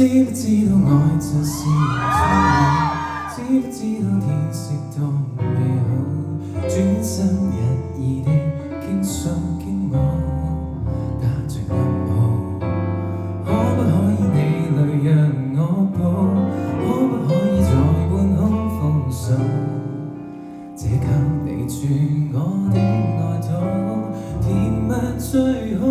知不知道愛就是錯？知不知道天色多美好？轉身日意的傾訴經我，打着暗號。可不可以你來讓我抱？可不可以在半空放手？這給你住我的愛土，甜蜜最好。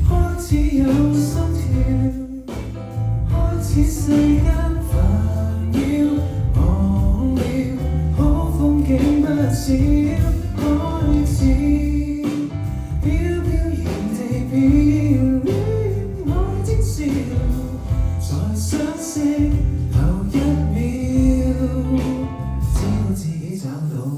開始有心跳，開始世間煩擾，忘了好風景不少，開始飄飄然地飄戀愛徵兆，在相識頭一秒，知道自己找到了。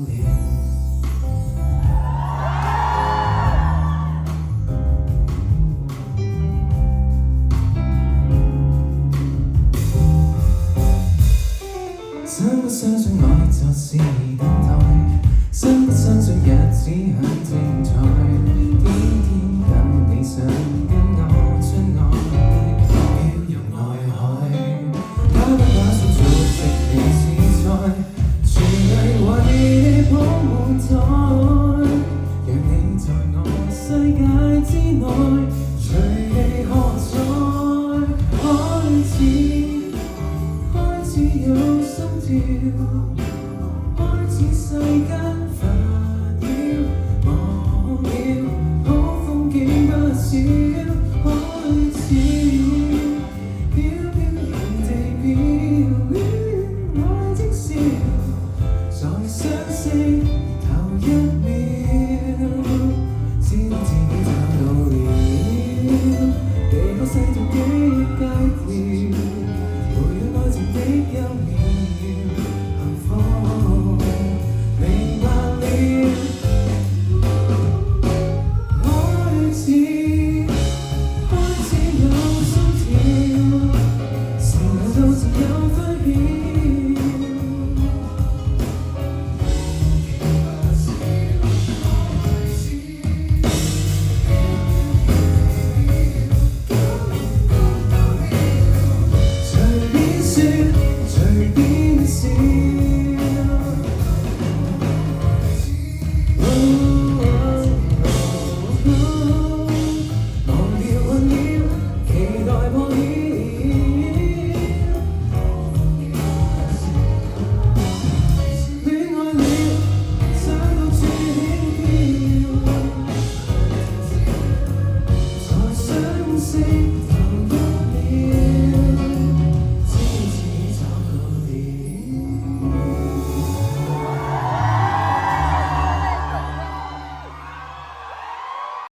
相不相信愛就是等待？相不相信日子很精彩？天天等你想跟我出愛，飄入內海。打不打算做食你試菜？全係為你鋪舞台，讓你在我世界之內隨地喝彩。開始有心跳，開始世間煩擾，忘了好風景不少，開始飄飄然地飄戀愛徵兆，在相識頭一秒，知道自己找到了，離開世俗的階段，培養愛情的優妙。Sing